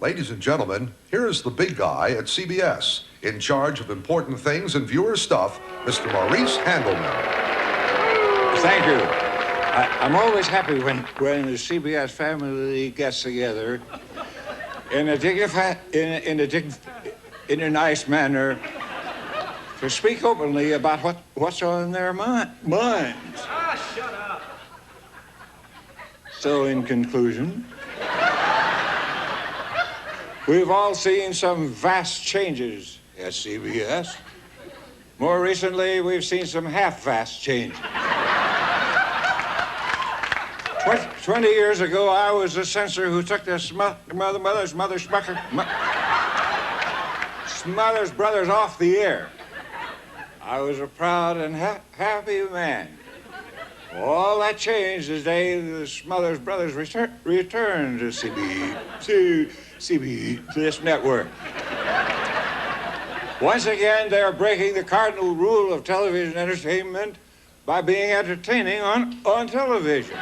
Ladies and gentlemen, here is the big guy at CBS, in charge of important things and viewer stuff, Mr. Maurice Handelman. Thank you. I'm always happy when the CBS family gets together in a nice manner to speak openly about what's on their minds. Ah, shut up. So, in conclusion, we've all seen some vast changes at CBS. More recently, we've seen some half-vast changes. 20 years ago, I was the censor who took the Smothers Brothers off the air. I was a proud and happy man. All that changed the day the Smothers Brothers returned to this network. Once again, they're breaking the cardinal rule of television entertainment by being entertaining on television.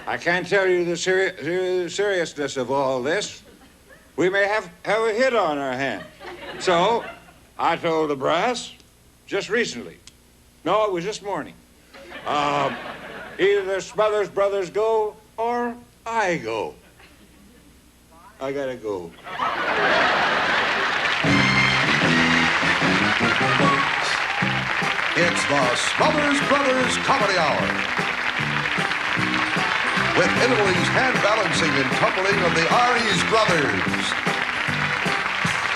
I can't tell you the seriousness of all this. We may have a hit on our hands. So, I told the brass just recently. No, it was this morning. Either the Smothers Brothers go or I go. I gotta go. It's the Smothers Brothers Comedy Hour. With Italy's hand-balancing and tumbling of the Ariz brothers.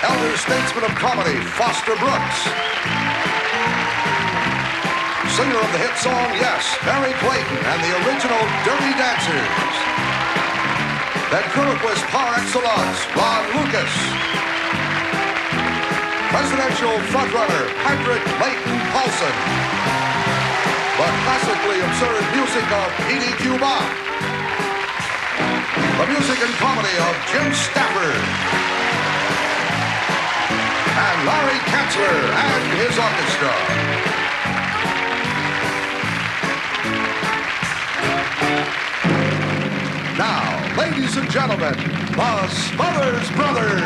Elder statesman of comedy, Foster Brooks. Singer of the hit song, Yes, Mary Clayton, and the original Dirty Dancers. Ventriloquist par excellence, Ronn Lucas. Presidential frontrunner, Clayton Paulsen. The classically absurd music of PDQ Bach. The music and comedy of Jim Stafford. And Larry Kanzler and his orchestra. Now, ladies and gentlemen, the Smothers Brothers.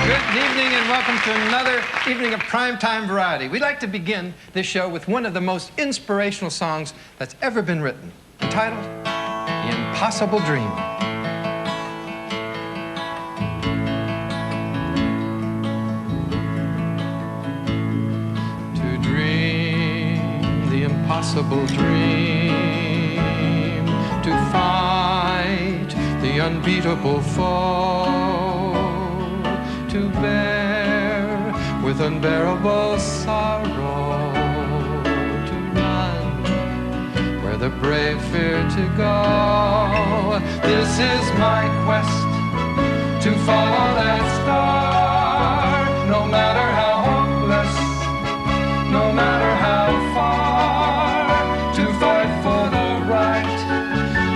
Good evening and welcome to another evening of primetime variety. We'd like to begin this show with one of the most inspirational songs that's ever been written, entitled The Impossible Dream. To dream the impossible dream, to fight the unbeatable foe, to bear with unbearable sorrow, to run where the brave fear to go. This is my quest, to follow that star, no matter how hopeless, no matter how far, to fight for the right,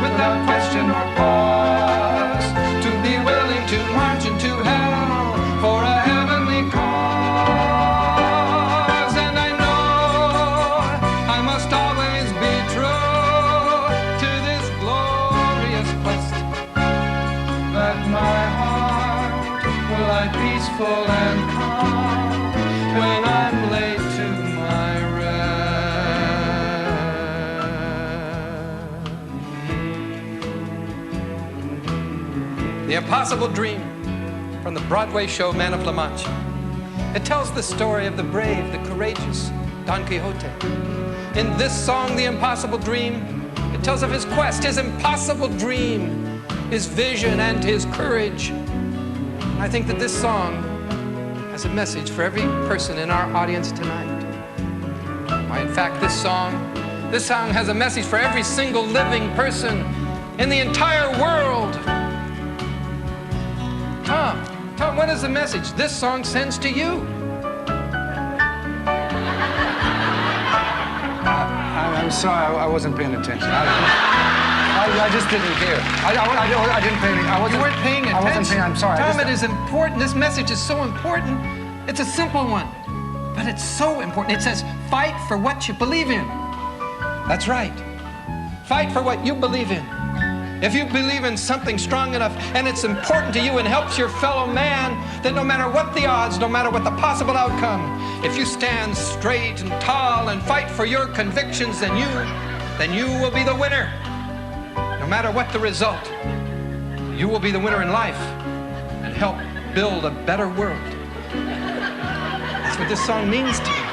without question or pause, to be willing to march into hell for a heavenly cause. And I know I must always be true to this glorious quest, that my heart will lie peaceful and calm when I'm laid to my rest. The Impossible Dream, from the Broadway show Man of La Mancha. It tells the story of the brave, the courageous Don Quixote. In this song, The Impossible Dream, it tells of his quest, his impossible dream, his vision and his courage. I think that this song has a message for every person in our audience tonight. Why, in fact, this song has a message for every single living person in the entire world. Tom, what is the message this song sends to you? I'm sorry, I wasn't paying attention. I just didn't hear. I didn't pay any. You weren't paying attention. I wasn't paying. I'm sorry. Tom, it is important. This message is so important It's a simple one, but it's so important. It says, fight for what you believe in. That's right. Fight for what you believe in. If you believe in something strong enough and it's important to you and helps your fellow man, then no matter what the odds, no matter what the possible outcome, if you stand straight and tall and fight for your convictions, then you will be the winner. No matter what the result, you will be the winner in life and help build a better world. That's what this song means to you.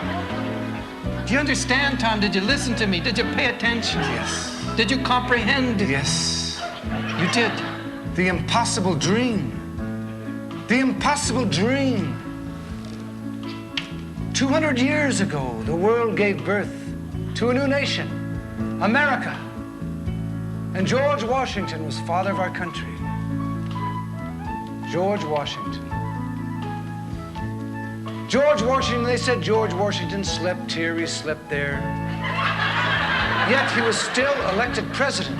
Do you understand, Tom? Did you listen to me? Did you pay attention? Yes. Did you comprehend? Yes. You did. The impossible dream. The impossible dream. 200 years ago, the world gave birth to a new nation, America. And George Washington was father of our country. George Washington. George Washington, they said George Washington slept here, he slept there. Yet he was still elected president.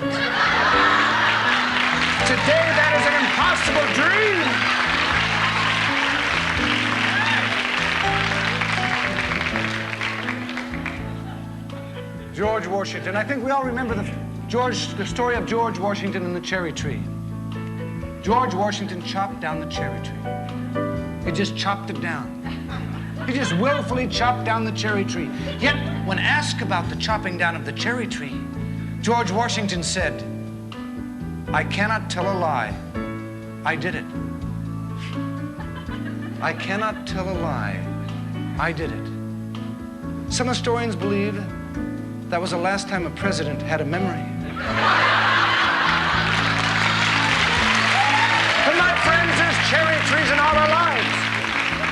Today, that is an impossible dream. George Washington. I think we all remember the story of George Washington and the cherry tree. George Washington chopped down the cherry tree. He just chopped it down. He just willfully chopped down the cherry tree. Yet, when asked about the chopping down of the cherry tree, George Washington said, "I cannot tell a lie. I did it. I cannot tell a lie. I did it." Some historians believe that was the last time a president had a memory. But my friends, there's cherry trees in all our lives.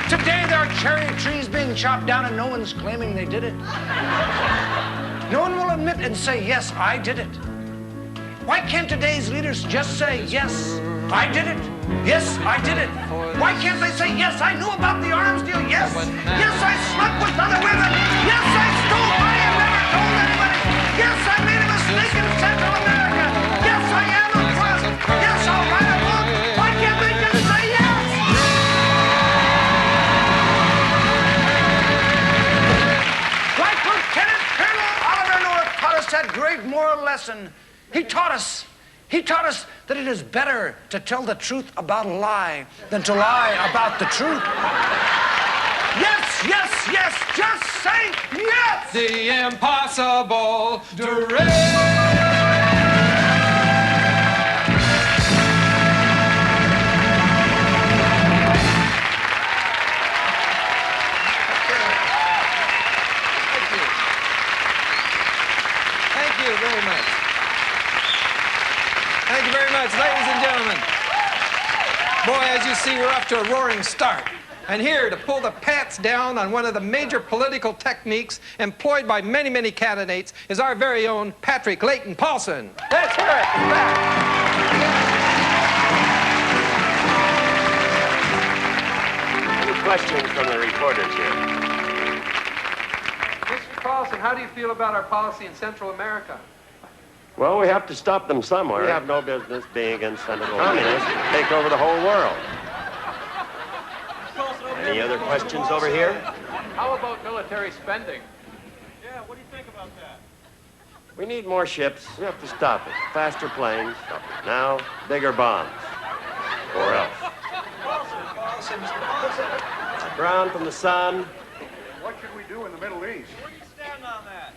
Today there are cherry trees being chopped down and no one's claiming they did it. No one will admit and say, "Yes, I did it." Why can't today's leaders just say, "Yes, I did it. Yes, I did it"? Why can't they say, "Yes, I knew about the arms deal. Yes, yes, I slept with other women. Yes, I stole money and never told anybody. Yes, I made a mistake in Central America. Yes, I am a crook. Yes, I'll write a book." Why can't they just say yes? Like Lieutenant Colonel Oliver North taught us that great moral lesson. He taught us that it is better to tell the truth about a lie than to lie about the truth. Yes, yes, yes, just say yes! The impossible dream. Thank you very much. Thank you very much, ladies and gentlemen. Boy, as you see, we're off to a roaring start. And here to pull the pants down on one of the major political techniques employed by many, many candidates is our very own Patrick Clayton Paulsen. Let's hear it. Any questions from the reporters here? Mr. Paulsen, how do you feel about our policy in Central America? Well, we have to stop them somewhere. We have no business being against Senator Communists take over the whole world. Any other questions over here? How about military spending? Yeah, what do you think about that? We need more ships. We have to stop it. Faster planes. Now, bigger bombs. Or else. Paulsen, Mr. Paulsen. Ground from the sun. What should we do in the Middle East? Where do you stand on that?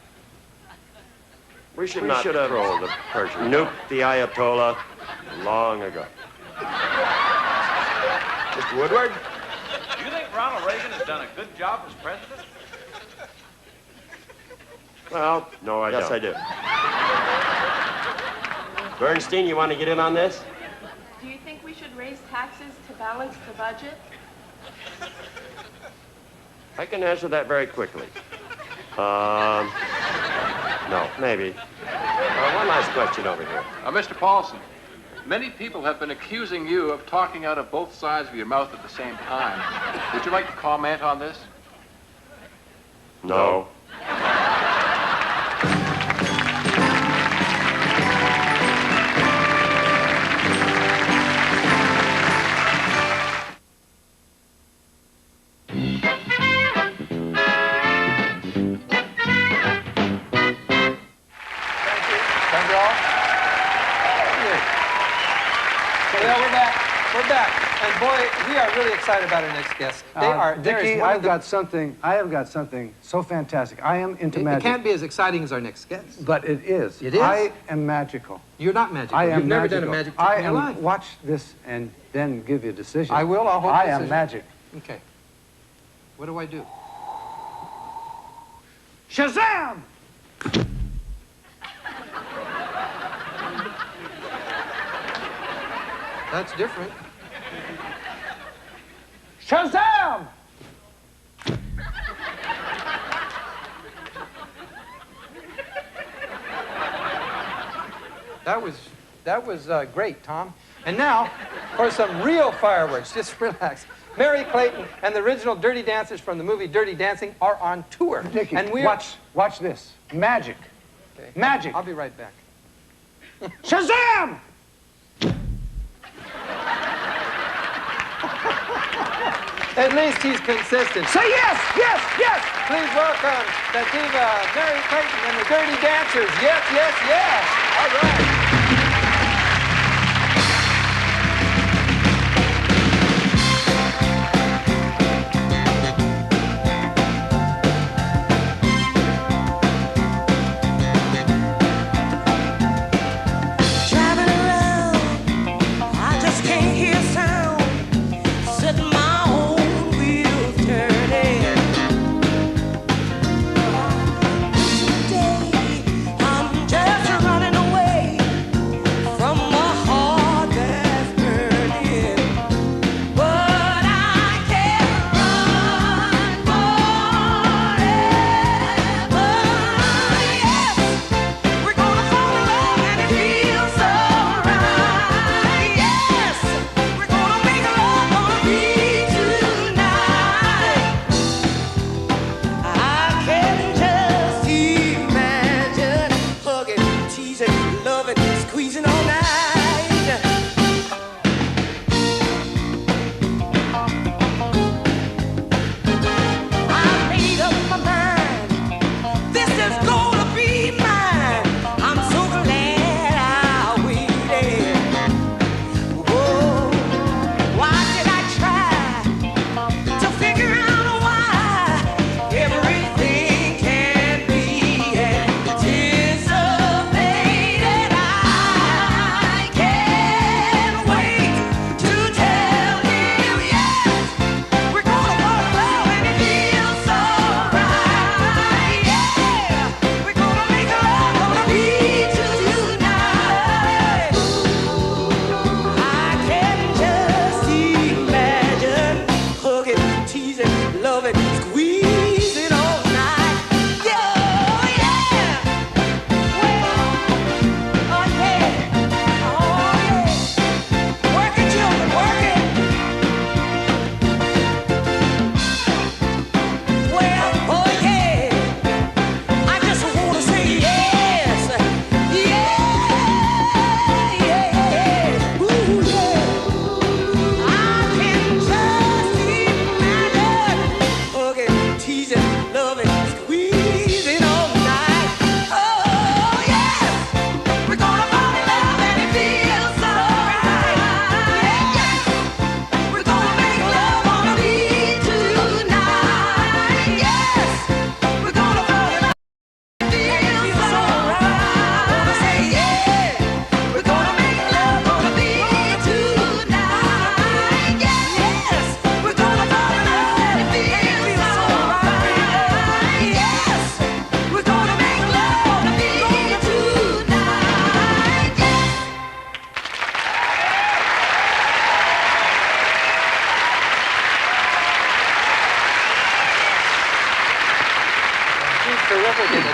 We should have controlled the Persian. Nuked the Ayatollah long ago. Mr. Woodward? Do you think Ronald Reagan has done a good job as president? Well, no, I don't. Yes, I do. Bernstein, you want to get in on this? Do you think we should raise taxes to balance the budget? I can answer that very quickly. No, maybe. One last question over here. Mr. Paulsen, many people have been accusing you of talking out of both sides of your mouth at the same time. Would you like to comment on this? No. we are really excited about our next guest. They're Dickie, I have got something so fantastic. I am into magic. It can't be as exciting as our next guest. But it is. It is? I am magical. You're not magical. I am You've never magical. done a magic trick in your life. Watch this and then give you a decision. I will. I'll hold I the am decision. magic. Okay. What do I do? Shazam! That's different. Shazam! That was great, Tom. And now, for some real fireworks, just relax. Mary Clayton and the original Dirty Dancers from the movie Dirty Dancing are on tour. Dickie, and watch this. Magic. Okay. Magic. I'll be right back. Shazam! At least he's consistent. Say yes, yes, yes! Please welcome the diva, Mary Clayton and the Dirty Dancers. Yes, yes, yes. All right.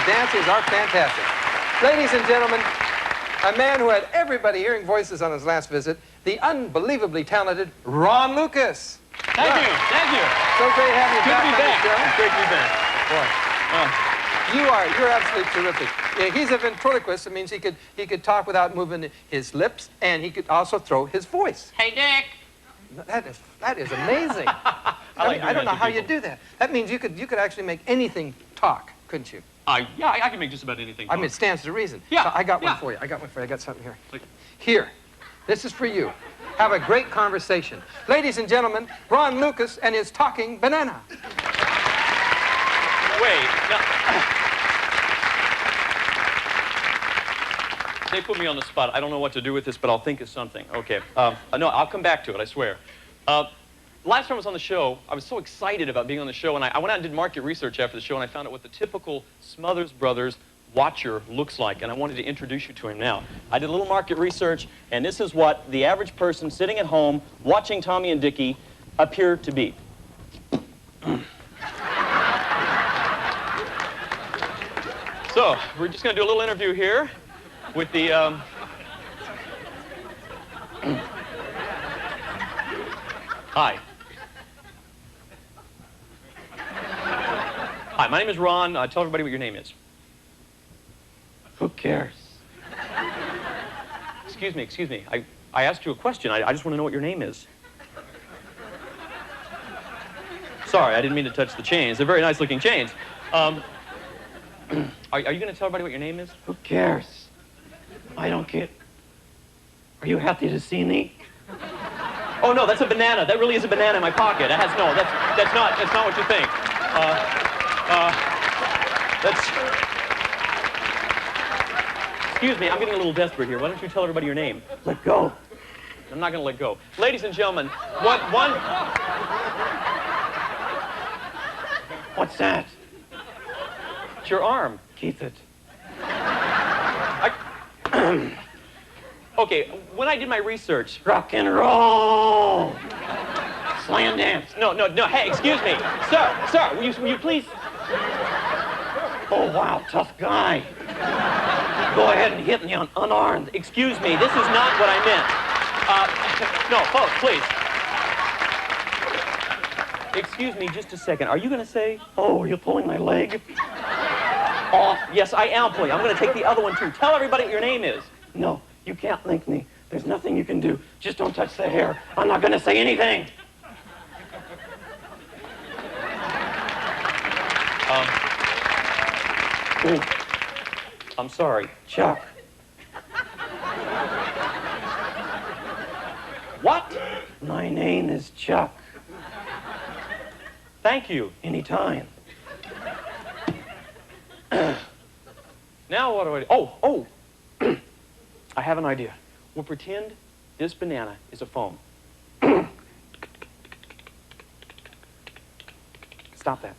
Dancers are fantastic. Ladies and gentlemen, a man who had everybody hearing voices on his last visit, the unbelievably talented Ron Lucas. Thank you. So great having you back on the show. Great to be back. Boy, you're absolutely terrific. Yeah, he's a ventriloquist. It means he could talk without moving his lips, and he could also throw his voice. Hey, Dick. That is amazing. I don't know how you do that. That means you could actually make anything talk, couldn't you? Yeah, I can make just about anything. I mean, it stands to reason. Yeah, So I got one yeah. for you. I got one for you. I got something here. Like- Here. This is for you. have a great conversation. Ladies and gentlemen, Ron Lucas and his talking banana. Wait, no. They put me on the spot. I don't know what to do with this, but I'll think of something. Okay. No, I'll come back to it, I swear. Last time I was on the show, I was so excited about being on the show, and I went out and did market research after the show, and I found out what the typical Smothers Brothers watcher looks like, and I wanted to introduce you to him now. I did a little market research, and this is what the average person sitting at home watching Tommy and Dickie appear to be. So, we're just going to do a little interview here with the... Hi. Hi, my name is Ron. Tell everybody what your name is. Who cares? Excuse me. I asked you a question. I just want to know what your name is. Sorry, I didn't mean to touch the chains. They're very nice-looking chains. Are you going to tell everybody what your name is? Who cares? I don't get... Are you happy to see me? Oh, no, that's a banana. That really is a banana in my pocket. That's not what you think. Excuse me, I'm getting a little desperate here. Why don't you tell everybody your name? Let go. I'm not going to let go. Ladies and gentlemen, What's that? It's your arm. Keep it. Okay, when I did my research... Rock and roll. Slam dance. No, hey, excuse me. Sir, will you please... Oh, wow, tough guy. Go ahead and hit me on unarmed. Excuse me, this is not what I meant. No, folks, please. Excuse me just a second. Are you going to say... Oh, you're pulling my leg? Off? Yes, I am pulling. I'm going to take the other one, too. Tell everybody what your name is. No, you can't link me. There's nothing you can do. Just don't touch the hair. I'm not going to say anything. I'm sorry. Chuck. What? My name is Chuck. Thank you. Anytime. Now what do I do? Oh! I have an idea. We'll pretend this banana is a phone. Stop that.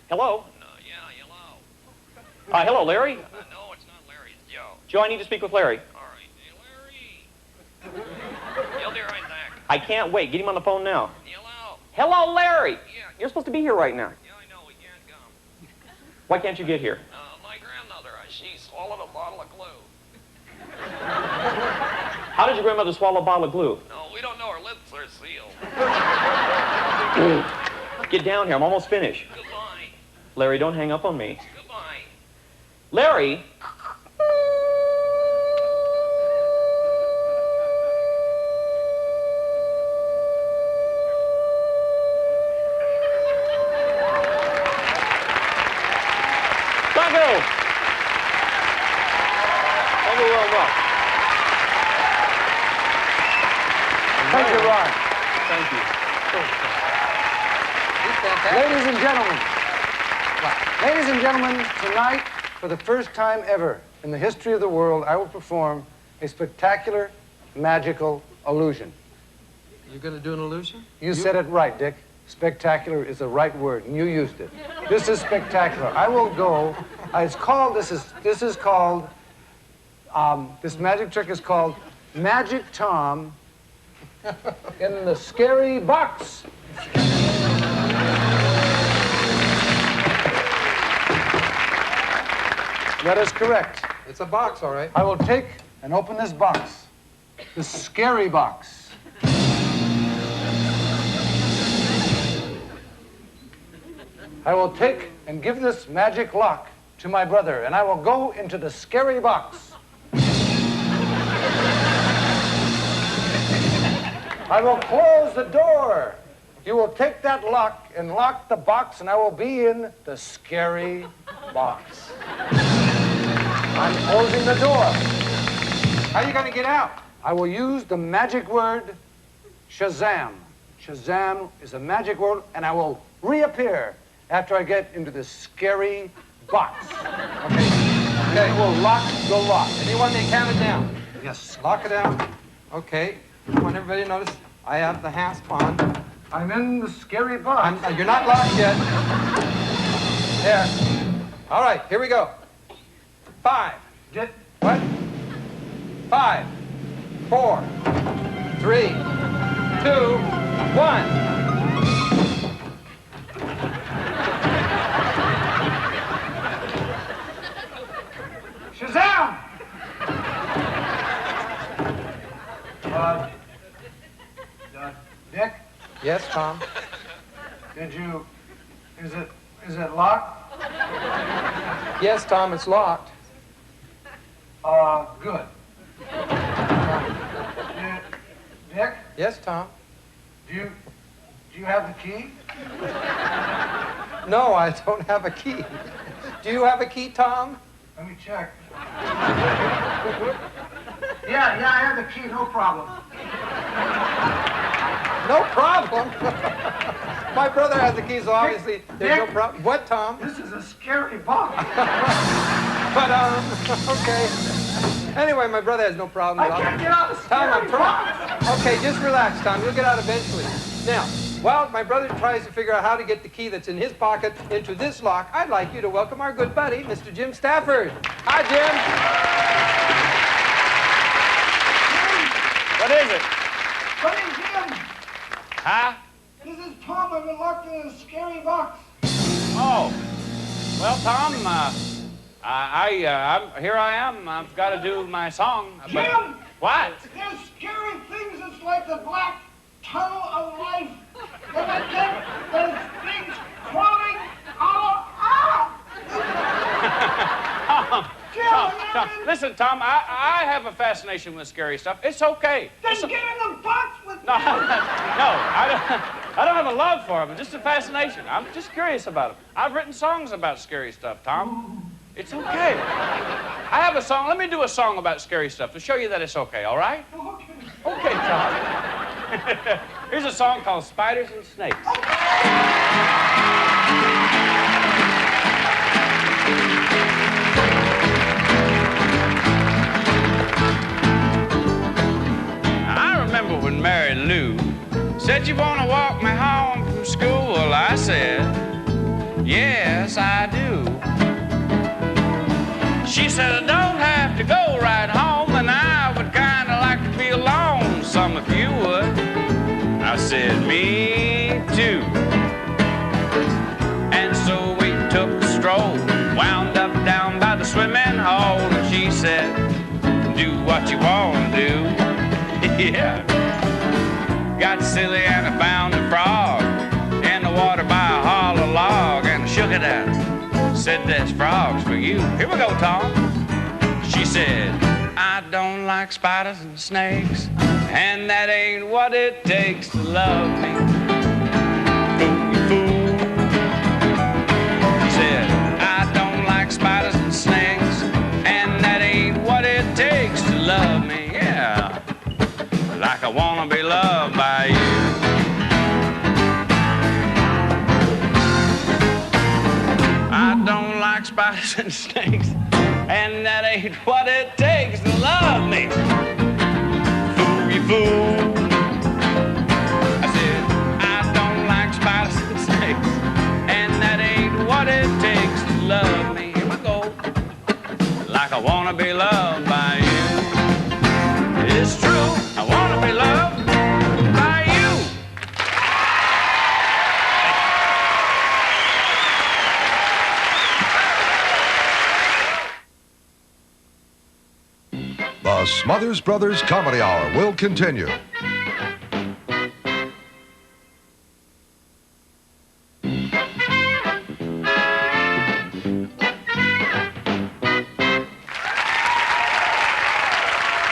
Hello? Hello. Hello, Larry? No, it's not Larry. It's Joe. Joe, I need to speak with Larry. All right. Hey, Larry. He'll be right back. I can't wait. Get him on the phone now. Hello. Hello, Larry! Yeah. You're supposed to be here right now. Yeah, I know. We can't come. Why can't you get here? My grandmother, she swallowed a bottle of glue. How did your grandmother swallow a bottle of glue? No, we don't know. Her lips are sealed. Get down here. I'm almost finished. Goodbye. Larry, don't hang up on me. Goodbye. Larry! Thank you, Ron. Thank you. Ladies and gentlemen, tonight, for the first time ever in the history of the world, I will perform a spectacular, magical illusion. You're going to do an illusion? You said it right, Dick. Spectacular is the right word, and you used it. This is spectacular. I will go. It's called. This magic trick is called Magic Tom in the Scary Box. That is correct. It's a box, all right. I will take and open this box, this scary box. I will take and give this magic lock to my brother, and I will go into the scary box. I will close the door. You will take that lock and lock the box, and I will be in the scary box. I'm closing the door. How are you going to get out? I will use the magic word Shazam. Shazam is a magic word, and I will reappear after I get into the scary box. Okay. Okay, we'll lock the lock. And you want me to count it down? Yes. Lock it down. Okay. I want everybody to notice I have the hasp on. I'm in the scary box. You're not locked yet. There. All right, here we go. 5. What? 5, 4, 3, 2, 1. Shazam! Dick? Yes, Tom? Is it locked? Yes, Tom, it's locked. Good. Dick? Yes, Tom? Do you have the key? No, I don't have a key. Do you have a key, Tom? Let me check. Yeah, I have the key, no problem. No problem. My brother has the key, so obviously there's no problem. What, Tom? This is a scary box. But, okay. Anyway, my brother has no problem. I can't get out of the scary Tom, I'm trying. Okay, just relax, Tom. You'll get out eventually. Now, while my brother tries to figure out how to get the key that's in his pocket into this lock, I'd like you to welcome our good buddy, Mr. Jim Stafford. Hi, Jim. What is it? Buddy Jim, Huh? this is Tom. I've been locked in a scary box. Oh. Well, Tom, here I am. I've got to do my song. But... Jim! What? There's scary things. It's like the black tunnel of life. And I think there's things crawling all out. Tom, listen, Tom, I have a fascination with scary stuff. It's okay. Then get in the box with me. No, I don't have a love for them. Just a fascination. I'm just curious about them. I've written songs about scary stuff, Tom. It's okay. I have a song. Let me do a song about scary stuff to show you that it's okay, all right? Okay. Okay, Tom. Here's a song called Spiders and Snakes. I remember when Mary Lou said, "You want to walk me home from school?" Well, I said, "Yes, I do." She said, "I don't have to go right home, and I would kind of like to be alone some if you would." I said, "Me too." And so we took a stroll, wound up down by the swimming hole, and she said, "Do what you want to do." Yeah. Got silly and I found a frog in the water by a hollow log, and I shook it out. Said, "There's frogs for you." Here we go, Tom. She said, "I don't like spiders and snakes, and that ain't what it takes to love me. Fool, you fool." She said, "I don't like spiders and snakes, and that ain't what it takes to love me." Yeah, like I wanna be loved by you. I don't like spiders and snakes, and that ain't what it takes to love me. Fool, you fool. I said, I don't like spiders and snakes, and that ain't what it takes to love me. Here we go. Like I wanna be loved by you. It's true, I wanna be loved by you. The Smothers Brothers Comedy Hour will continue.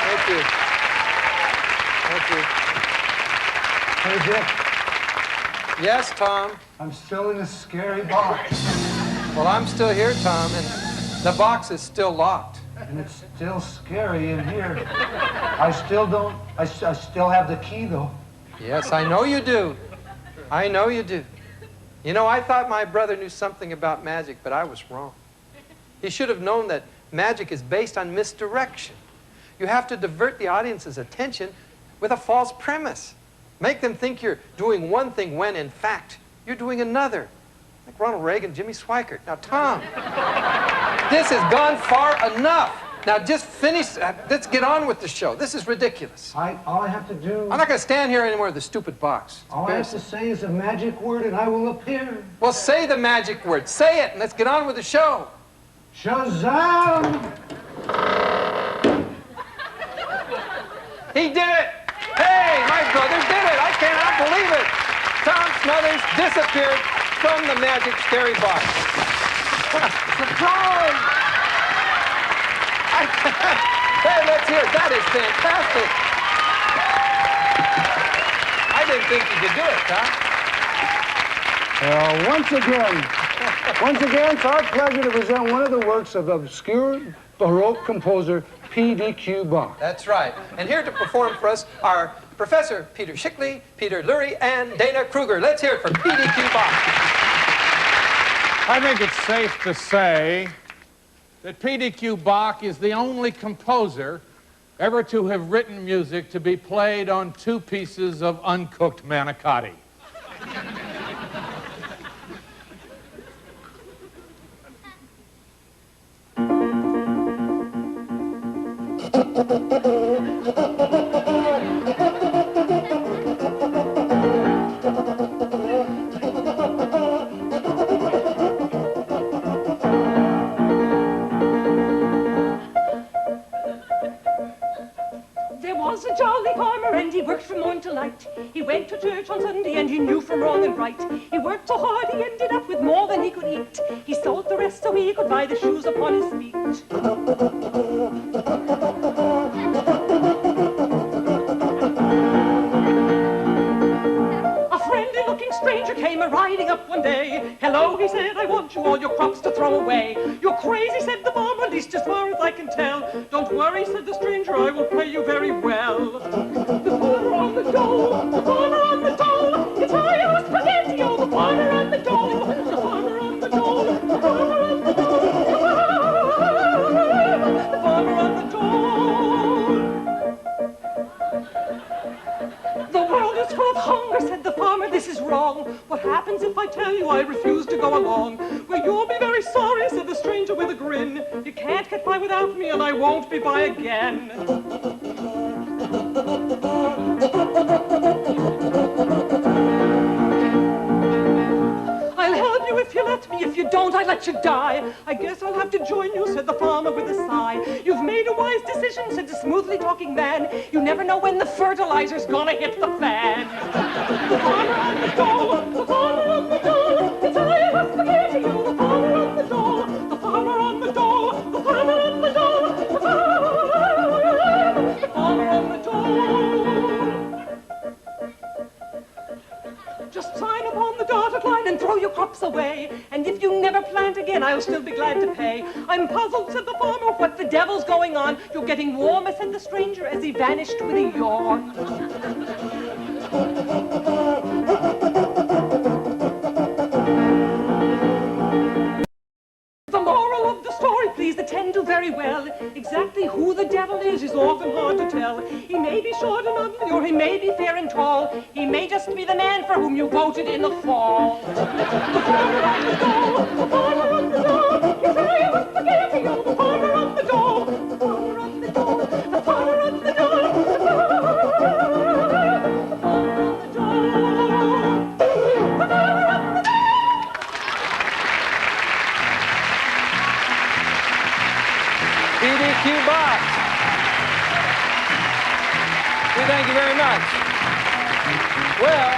Thank you. Thank you. Hey, Dick, Yes, Tom? I'm still in a scary box. Well, I'm still here, Tom, and the box is still locked. And it's still scary in here. I still have the key, though. Yes, I know you do. I know you do. You know, I thought my brother knew something about magic, but I was wrong. He should have known that magic is based on misdirection. You have to divert the audience's attention with a false premise. Make them think you're doing one thing when, in fact, you're doing another. Like Ronald Reagan, Jimmy Swikert. Now, Tom, this has gone far enough. Now, just finish. Let's get on with the show. This is ridiculous. All I have to do... I'm not going to stand here anymore with the stupid box. All I have to say is a magic word and I will appear. Well, say the magic word. Say it, and let's get on with the show. Shazam! He did it! Hey, my brother did it! I cannot believe it! Tom Smothers disappeared from the magic scary box. Surprise! Hey, let's hear it. That is fantastic. I didn't think you could do it, Tom. Once again, it's our pleasure to present one of the works of obscure Baroque composer PDQ Bach. That's right. And here to perform for us are Professor Peter Schickley, Peter Lurie, and Dana Kruger. Let's hear it for PDQ Bach. I think it's safe to say that PDQ Bach is the only composer ever to have written music to be played on 2 pieces of uncooked manicotti. There was a jolly farmer and he worked from morn till night. He went to church on Sunday and he knew from wrong and right. He worked so hard he ended up with more than he could eat. He sold the rest so he could buy the shoes upon his feet. A friendly-looking stranger came a-riding up one day. Hello, he said, I want you all your crops to throw away. You're crazy, said the farmer, at least as far as I can tell. Don't worry, said the stranger, I will pay you very well. The farmer on the dole, the farmer on the dole, it's high spaghetti, oh, the farmer on the dole, the farmer on the dole, the farmer on the dole, the farmer on the dole. The world is full of hunger, said the farmer, this is wrong. What happens if I tell you I refuse to go along? Well, you'll be very sorry, said the stranger with a grin. You can't get by without me, and I won't be by again. I'll help you if you let me. If you don't, I'll let you die. I guess I'll have to join you, said the farmer with a sigh. You've made a wise decision, said the smoothly talking man. You never know when the fertilizer's gonna hit the fan. The farmer on the dole, the farmer on the dole, it's high spaghetti, oh, the farmer on the dole, the farmer on the dole, the farmer on the dole, the farmer on the dole. Just sign upon the dotted line and throw your crops away. And if you never plant again, I'll still be glad to pay. I'm puzzled, said the farmer, what the devil's going on? You're getting warmer, said the stranger, as he vanished with a yawn. The moral of the story, please attend to very well. Exactly who the devil is often hard to tell. He may be short and ugly, or he may be fair and tall. He may just be the man for whom you voted in the fall. The farmer on the dole, the farmer on the dole, his eye was spaghetti, oh, the farmer on the dole, the farmer on the dole, the farmer on the dole, the farmer on the dole, the farmer on the dole. PDQ Bach. We thank you very much. Well,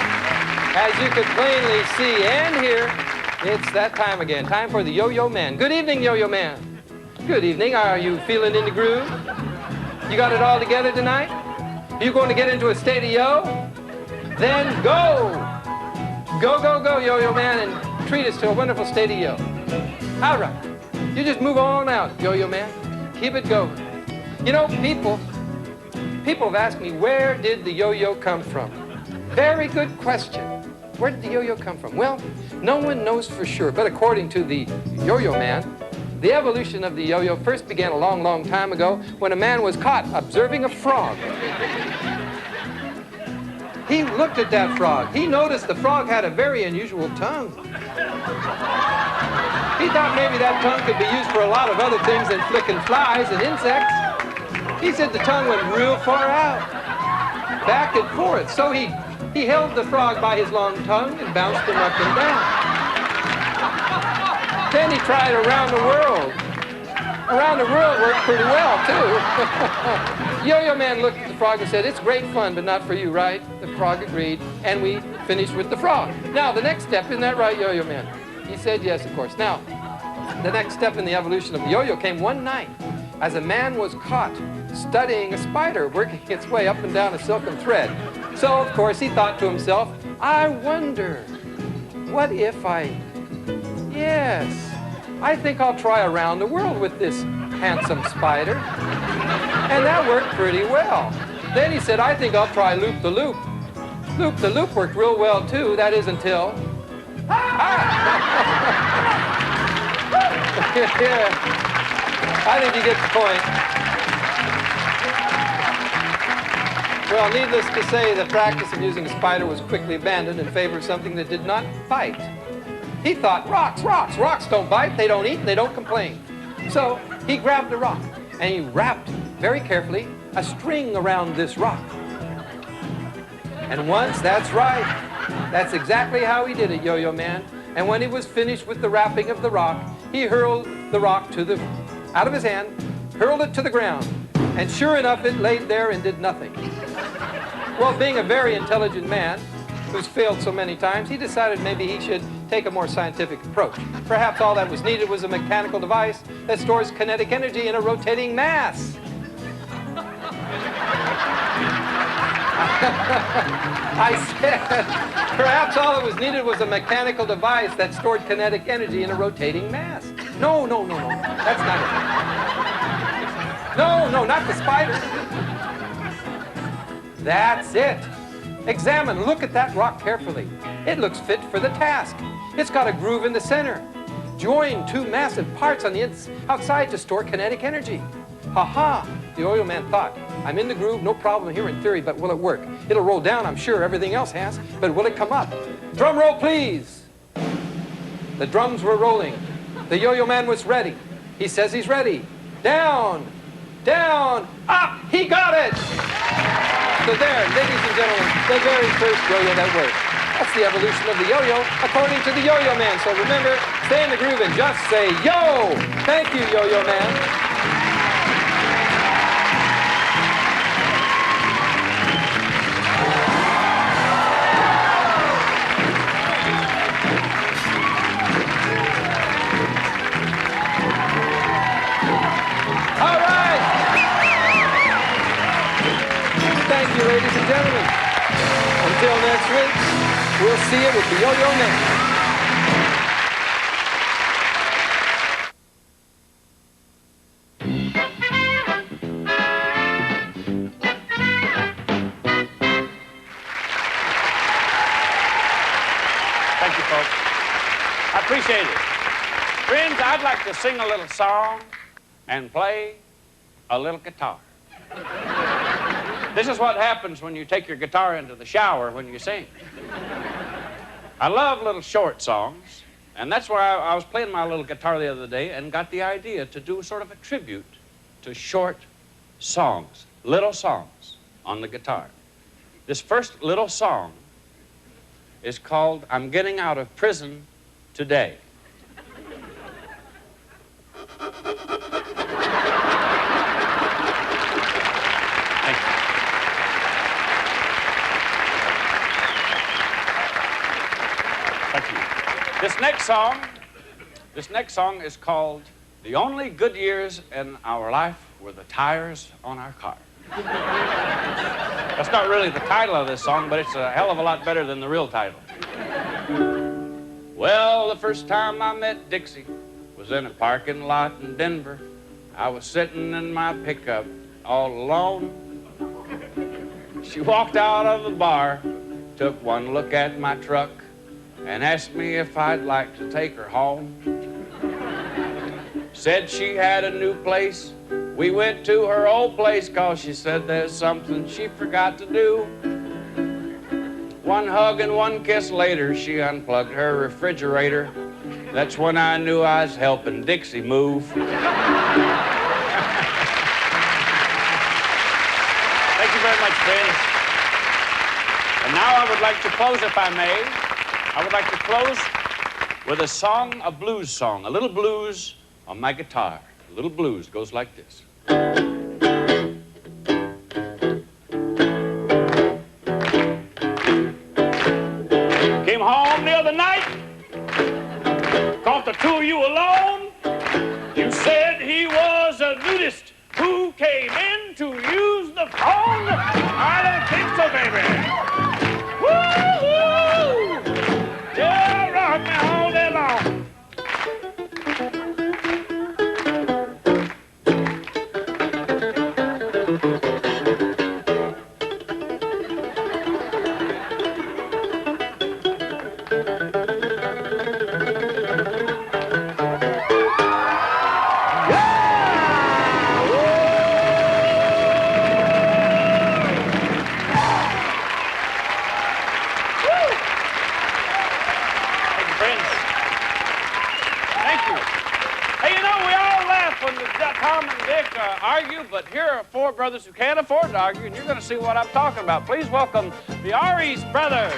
as you could plainly see and hear, it's that time again. Time for the Yo-Yo Man. Good evening, Yo-Yo Man. Good evening. Are you feeling in the groove? You got it all together tonight? Are you going to get into a state of yo? Then go! Go, go, go, Yo-Yo Man, and treat us to a wonderful state of yo. All right. You just move on out, Yo-Yo Man. keep it going. You know, people have asked me, where did the yo-yo come from? Very good question. Where did the yo-yo come from? Well, no one knows for sure, but according to the yo-yo man, the evolution of the yo-yo first began a long, long time ago when a man was caught observing a frog. He looked at that frog. He noticed the frog had a very unusual tongue. He thought maybe that tongue could be used for a lot of other things than flicking flies and insects. He said the tongue went real far out, back and forth. So he held the frog by his long tongue and bounced him up and down. Then he tried around the world. Around the world worked pretty well, too. Yo-Yo Man looked at the frog and said, it's great fun, but not for you, right? The frog agreed, and we finished with the frog. Now, the next step, isn't that right, Yo-Yo Man? He said yes, of course. Now, the next step in the evolution of the yo-yo came one night as a man was caught studying a spider working its way up and down a silken thread. So, of course, he thought to himself, I wonder, what if yes, I think I'll try around the world with this handsome spider. And that worked pretty well. Then he said, I think I'll try loop-the-loop. Loop-the-loop worked real well, too. That is until... Yeah. I think you get the point. Well, needless to say, the practice of using a spider was quickly abandoned in favor of something that did not bite. He thought, rocks don't bite, they don't eat, and they don't complain. So he grabbed a rock, and he wrapped very carefully a string around this rock. And once, that's right, that's exactly how he did it, Yo-Yo Man. And when he was finished with the wrapping of the rock, he hurled the rock out of his hand, hurled it to the ground. And sure enough, it laid there and did nothing. Well, being a very intelligent man who's failed so many times, he decided maybe he should take a more scientific approach. Perhaps all that was needed was a mechanical device that stores kinetic energy in a rotating mass. I said, perhaps all that was needed was a mechanical device that stored kinetic energy in a rotating mass. No, that's not it. No, not the spider. That's it. Examine, look at that rock carefully. It looks fit for the task. It's got a groove in the center. Join two massive parts on the outside to store kinetic energy. Ha-ha, the Yo-Yo Man thought. I'm in the groove, no problem here in theory, but will it work? It'll roll down, I'm sure, everything else has, but will it come up? Drum roll, please. The drums were rolling. The Yo-Yo Man was ready. He says he's ready. Down, up, he got it! So there, ladies and gentlemen, the very first yo-yo that worked. That's the evolution of the yo-yo, according to the Yo-Yo Man. So remember, stay in the groove and just say, yo! Thank you, Yo-Yo Man. Ladies and gentlemen, until next week, we'll see you with the Yo-Yo Man. Thank you, folks. I appreciate it. Friends, I'd like to sing a little song and play a little guitar. This is what happens when you take your guitar into the shower when you sing. I love little short songs, and that's why I was playing my little guitar the other day and got the idea to do sort of a tribute to short songs, little songs on the guitar. This first little song is called I'm Getting Out of Prison Today. This next song is called The Only Good Years in Our Life Were the Tires on Our Car. That's not really the title of this song, but it's a hell of a lot better than the real title. Well, the first time I met Dixie was in a parking lot in Denver. I was sitting in my pickup all alone. She walked out of the bar, took one look at my truck, and asked me if I'd like to take her home. Said she had a new place. We went to her old place 'cause she said there's something she forgot to do. One hug and one kiss later, she unplugged her refrigerator. That's when I knew I was helping Dixie move. Thank you very much, friends. And now I would like to close, if I may. I would like to close with a song, a blues song, a little blues on my guitar. A little blues goes like this. Came home the other night, caught the two of you alone. You said he was a nudist who came in to use the phone. I don't think so, baby. Woo-hoo! Yeah, rock me all day long. Argue, but here are four brothers who can't afford to argue, and you're going to see what I'm talking about. Please welcome the Ariz Brothers.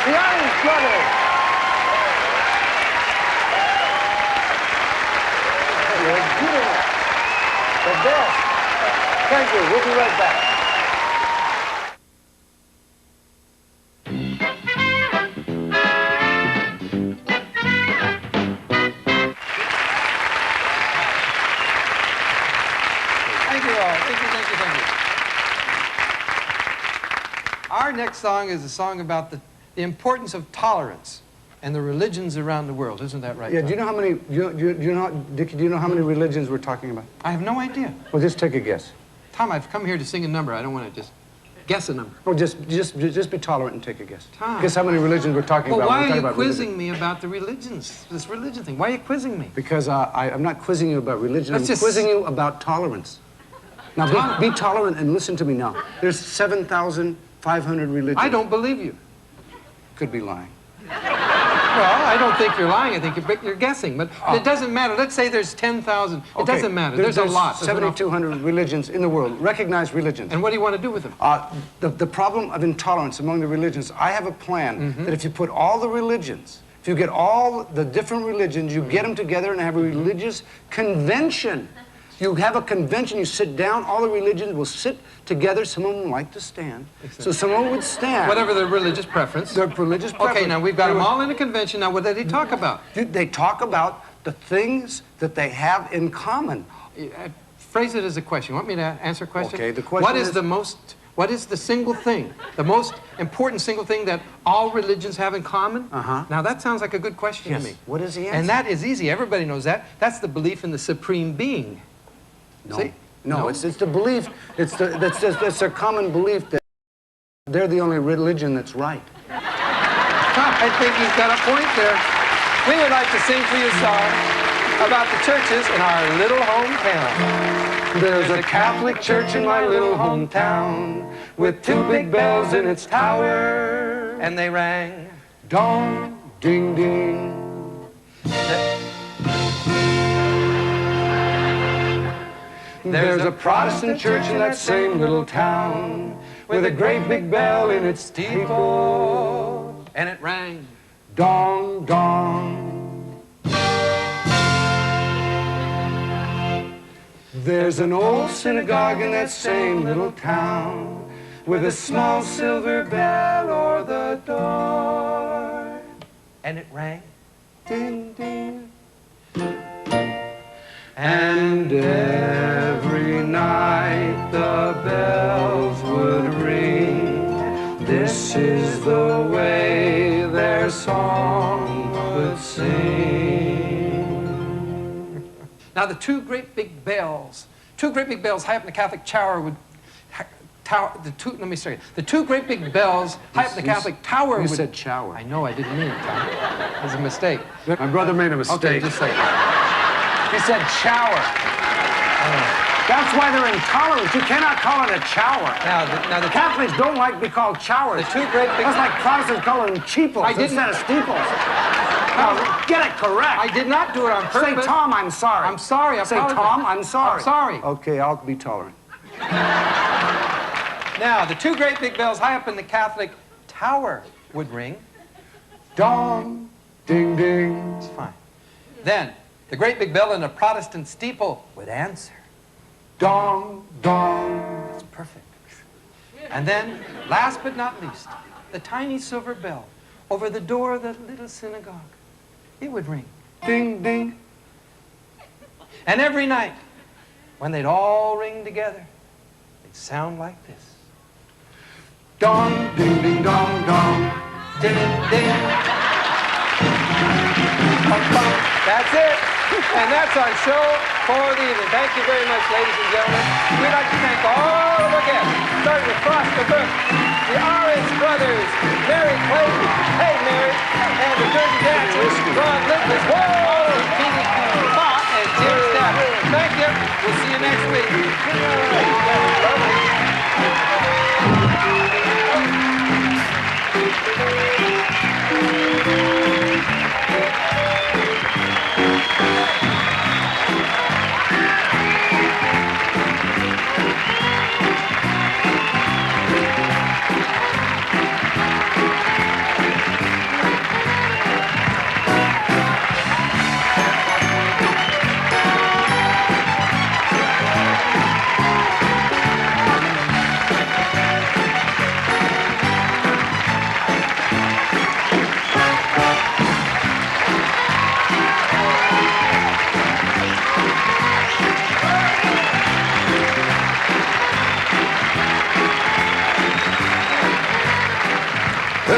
The Ariz Brothers. You're beautiful. The best. Thank you. We'll be right back. Thank you all. Thank you. Our next song is a song about the importance of tolerance and the religions around the world. Isn't that right? Yeah, Tom? do you know how many, Dickie, do you know how many religions we're talking about? I have no idea. Well, just take a guess. Tom, I've come here to sing a number. I don't want to just guess a number. Oh, just be tolerant and take a guess. Tom. Guess how many religions we're talking Well, about. why We're are talking you about quizzing religion. me about the religions, this religion thing? Why are you quizzing me? Because I'm not quizzing you about religion. Let's I'm just- quizzing you about tolerance. Now, be tolerant and listen to me now. There's 7,500 religions. I don't believe you. Could be lying. Well, I don't think you're lying. I think you're guessing. But it doesn't matter. Let's say there's 10,000. It doesn't matter. There's a lot. There's 7,200 religions in the world, recognized religions. And what do you want to do with them? The problem of intolerance among the religions, I have a plan that if you put all the religions, if you get all the different religions, you get them together and have a religious convention. You have a convention, you sit down, all the religions will sit together. Some of them like to stand. Exactly. So someone would stand. Whatever their religious preference. Their religious preference. Okay, now we've got them all in a convention. Now, what do they talk about? They talk about the things that they have in common. Phrase it as a question. You want me to answer a question? Okay, the question What is the single thing, the most important single thing that all religions have in common? Now, that sounds like a good question to me. What is the answer? And that is easy. Everybody knows that. That's the belief in the supreme being. No. See? No, it's the belief. That's their common belief that they're the only religion that's right. I think he's got a point there. We would like to sing for you a song about the churches in our little hometown. There's a Catholic church in my little hometown with 2 big bells in its tower. And they rang. Dong, ding, ding. There's a Protestant church in that same little town with a great big bell in its steeple. And it rang. Dong, dong. There's an old synagogue in that same little town with a small silver bell o'er the door. And it rang. Ding, ding. And every night the bells would ring. This is the way their song would sing. Now, the 2 great big bells high up in the Catholic tower would... let me say it. The 2 great big bells high up in the Catholic tower would... You said shower. I know, I didn't mean it, Tom. It was a mistake. My brother made a mistake. Okay, just like He said shower. That's why they're intolerant. You cannot call it a shower. Now the Catholics don't like to be called showers. The 2 great big... That's like Protestants calling them cheaples instead of steeples. Now, get it correct. I did not do it on purpose. Say, Tom, I'm sorry. I'm sorry. I Say, apologize. Tom, I'm sorry. I'm sorry. Okay, I'll be tolerant. Now, the 2 great big bells high up in the Catholic tower would ring. Dong, ding, ding. It's fine. Then, the great big bell in a Protestant steeple would answer. Dong, dong. That's perfect. And then, last but not least, the tiny silver bell over the door of the little synagogue. It would ring. Ding, ding. And every night, when they'd all ring together, they'd sound like this. Dong, ding, ding, dong, dong. Ding, ding. Bum, bum. That's it. And that's our show for the evening. Thank you very much, ladies and gentlemen. We'd like to thank all of our guests, starting with Foster Brooks, the Ariz Brothers, Mary Clayton, hey Mary, and the Dirty Dancers, Ronn, PDQ Bach, and Jim Stafford. Thank you. We'll see you next week.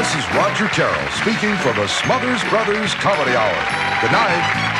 This is Roger Carroll speaking for the Smothers Brothers Comedy Hour. Good night.